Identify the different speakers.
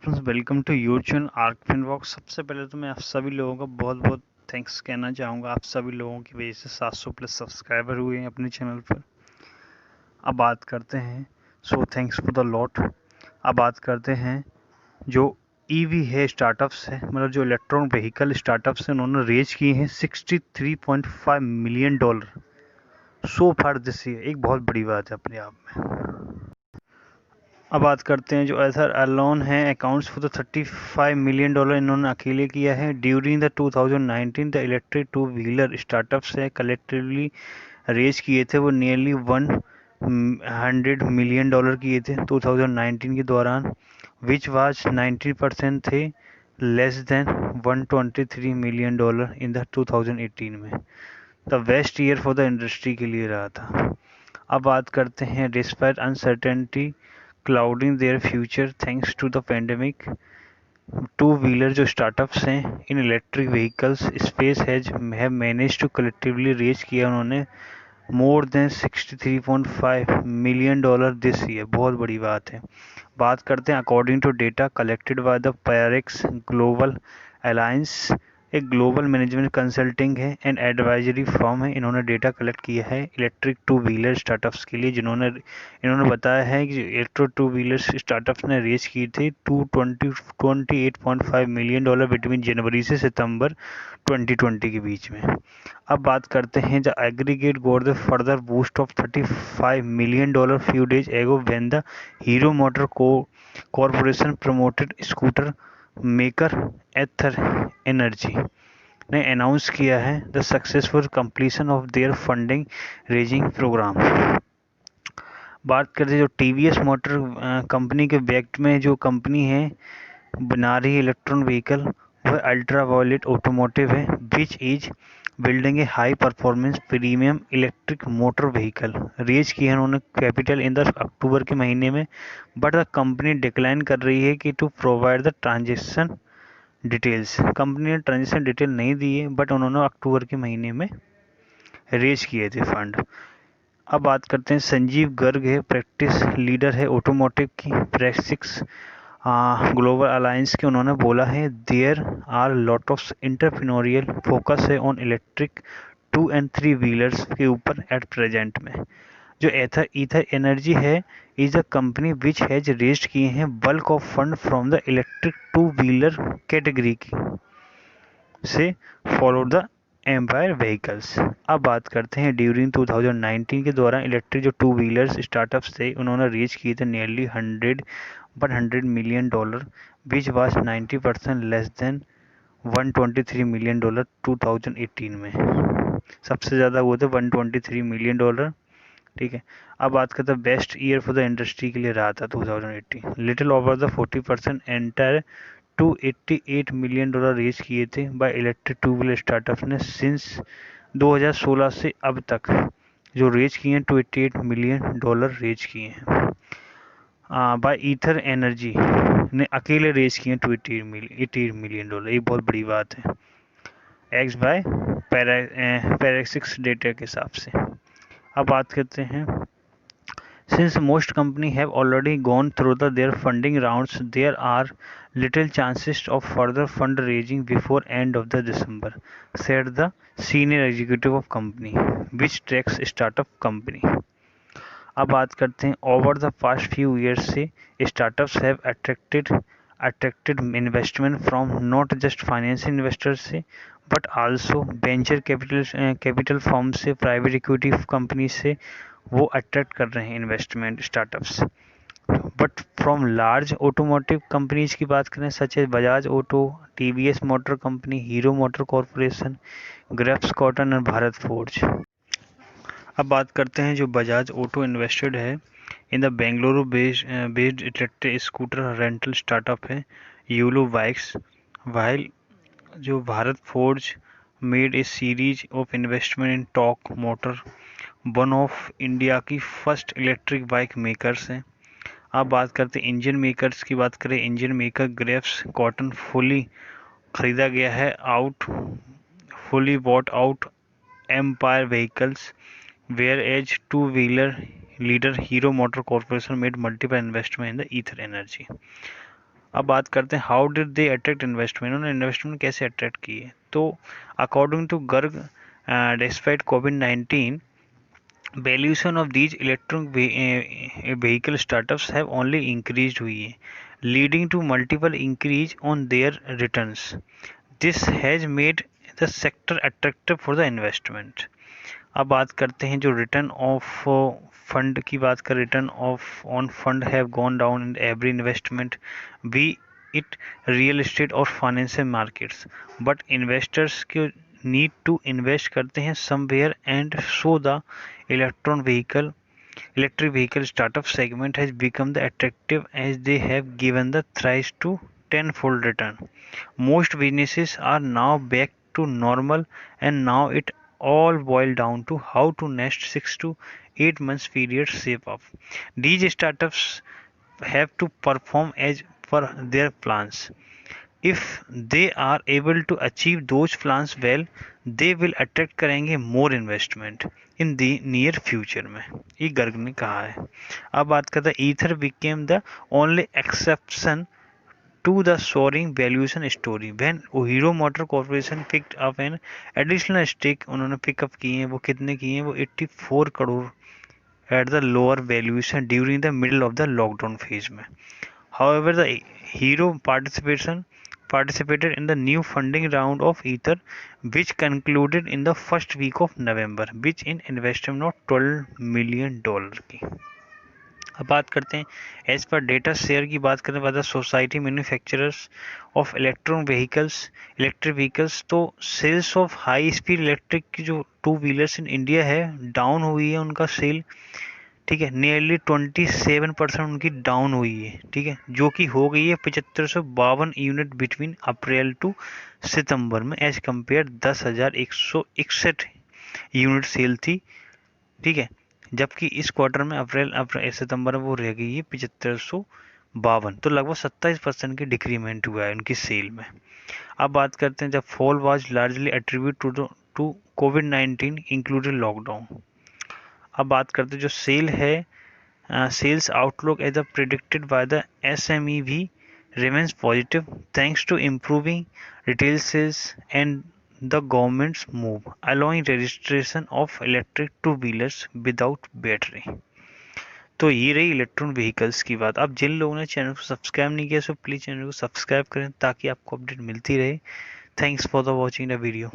Speaker 1: Friends, welcome to your channel Arc Finwalk. सबसे पहले तो मैं आप सभी लोगों का बहुत बहुत थैंक्स कहना चाहूँगा। आप सभी लोगों की वजह से 700 प्लस सब्सक्राइबर हुए हैं अपने चैनल पर। अब बात करते हैं, so thanks for the lot. अब बात करते हैं जो ईवी है, स्टार्टअप्स है, मतलब जो इलेक्ट्रॉनिक व्हीकल स्टार्टअप्स हैं, उन्होंने रेज किए हैं $63.5 million so far this year. एक बहुत बड़ी बात है अपने आप में। अब बात करते हैं जो एथर अलोन है, अकाउंट्स फॉर द $35 मिलियन इन्होंने अकेले किया है। During the 2019 the electric two wheeler startups है कलेक्टिवली रेज किए थे, वो नियरली $100 मिलियन किए थे 2019 के दौरान, विच वाज 90% थे less than $123 million in the 2018 में। The best year for the industry के लिए रहा था। अब बात करते हैं despite uncertainty clouding their future thanks to the pandemic, two wheeler जो स्टार्टअप्स हैं in electric vehicles space have manage to collectively raise किया उन्होंने more than $63.5 million this year. बहुत बड़ी बात है। बात करते हैं according to data collected by the पैरेक्स global alliance, एक ग्लोबल मैनेजमेंट कंसल्टिंग है एंड एडवाइजरी फर्म है। इन्होंने डेटा कलेक्ट किया है इलेक्ट्रिक टू व्हीलर स्टार्टअप्स के लिए, इन्होंने बताया है कि इलेक्ट्रिक टू व्हीलर स्टार्टअप्स ने रेज की थी $28.5 मिलियन बिटवीन जनवरी से सितंबर 2020 के बीच में। अब बात करते हैं the aggregate got the further boost of $35 million few days ago when the Hero motor corporation promoted scooter maker Ather energy ने अनाउंस किया है the successful completion of their funding raising program. बात करते हैं जो टीवीएस मोटर कंपनी के बैक्ट में जो कंपनी है बना रही है इलेक्ट्रॉनिक व्हीकल, वह अल्ट्रा वायलेट ऑटोमोटिव है which is building a high performance premium electric motor vehicle. Raise की है उन्होंने कैपिटल इन द अक्टूबर के महीने में, बट द कंपनी डिक्लाइन कर रही है कि to provide the transaction details. Company ने ट्रांजेक्शन डिटेल नहीं दी है, बट उन्होंने अक्टूबर के महीने में रेज किए थे फंड। अब बात करते हैं संजीव गर्ग है, प्रैक्टिस लीडर है ऑटोमोटिव की प्रैक्टिस ग्लोबल अलायंस के। उन्होंने बोला है there are lot of entrepreneurial focus है ऑन इलेक्ट्रिक 2 and 3 व्हीलर्स के ऊपर एट प्रेजेंट में। जो ईथर एनर्जी है is a company which has raised किए हैं bulk of fund from the electric two wheeler category की से फॉलो द एम्पायर व्हीकल्स। अब बात करते हैं ड्यूरिंग 2019 के दौरान इलेक्ट्रिक जो टू व्हीलर्स स्टार्टअप्स थे उन्होंने रीच किए थे nearly $100 million, which was 90% less than $123 million 2018 में। सबसे ज़्यादा वो थे $123 मिलियन। ठीक है। अब बात करते हैं best year for the industry के लिए रहा था 2018, little over the 40% entire $288 million raise किए थे by electric two wheeler startup ने सिंस 2016 से अब तक जो रेज किए हैं $288 मिलियन रेज किए हैं। बाय ईथर एनर्जी ने अकेले रेज किए हैं $288 मिलियन। ये बहुत बड़ी बात है एक्स बाय पैरासिक्स डेटा के हिसाब से। अब बात करते हैं since most companies have already gone through their funding rounds, there are little chances of further fundraising before end of the December, said the senior executive of company which tracks startup company. अब बात करते हैं over the past few years से startups have attracted investment from not just financial investors से but also venture capital firm से, private equity company से वो attract कर रहे हैं investment startups. But from large automotive companies की बात करें such as Bajaj auto, TVS motor company, Hero motor corporation, Greaves cotton और भारत फोर्ज। अब बात करते हैं जो बजाज ऑटो इन्वेस्टेड है in the Bengaluru based electric scooter rental startup है यूलो बाइक्स, वाइल जो Bharat forge made a series of investment in talk motor, one of India की फर्स्ट इलेक्ट्रिक बाइक मेकर्स हैं। अब बात करते हैं इंजन मेकर्स की बात करें, engine maker Greaves Cotton fully खरीदा गया है fully bought out Ampere vehicles, where as two wheeler leader Hero motor corporation made multiple investment in the Ather energy. अब बात करते हैं how did they attract investment, उन्होंने इन्वेस्टमेंट कैसे अट्रैक्ट की है। तो अकॉर्डिंग टू गर्ग, डिस्पाइट कोविड-19, valuation of these electric vehicle startups have only increased हुई है, leading to multiple increase on their returns. This has made the sector attractive for the investment. अब बात करते हैं जो रिटर्न ऑफ फंड की बात कर, return of on fund have gone down in every investment, B it real estate और financial markets, but investors के नीड टू इन्वेस्ट करते हैं somewhere and so the electric vehicle startup segment has become the attractive as they have given the thrice to tenfold return. Most businesses are now back to normal, and now it all boil down to how to next 6 to 8 months period shape up. These startups have to perform as per their plans. If they are able to achieve those plans well, they will attract करेंगे more investment in the near future में, ये गर्ग ने कहा है। अब बात करते हैं ether became the only exception to the soaring valuation story when Hero Motor Corporation picked up an additional stake, उन्होंने पिकअप किए हैं, वो कितने किए हैं, वो 84 crore at the lower valuation during the middle of the lockdown phase में। However, the Hero participated in the new funding round of Ether, which concluded in the first week of November, which in investment of $12 million की। अब बात करते हैं as per data share की बात करें बात society manufacturers of electric vehicles, तो sales of high speed electric की जो 2 व्हीलर्स इन इंडिया है डाउन हुई है उनका सेल, ठीक है, नियरली 27% उनकी डाउन हुई है, ठीक है, जो कि हो गई है 7552 यूनिट बिटवीन अप्रैल टू सितंबर में, एज कंपेयर 10,161 यूनिट सेल थी, ठीक है, जबकि इस क्वार्टर में अप्रैल सितंबर में वो रह गई है 7552, तो लगभग 27% की डिक्रीमेंट हुआ है उनकी सेल में। अब बात करते हैं जब fall was largely attribute to कोविड-19 इंक्लूडेड लॉकडाउन। अब बात करते हैं जो सेल है, sales outlook as predicted by the SMEV remains positive thanks to improving retail sales and the government's move allowing registration of electric two-wheelers without battery। तो ये रही इलेक्ट्रॉनिक व्हीकल्स की बात। अब जिन लोगों ने चैनल को सब्सक्राइब नहीं किया सो प्लीज़ चैनल को सब्सक्राइब करें ताकि आपको अपडेट मिलती रहे। Thanks for the watching the video.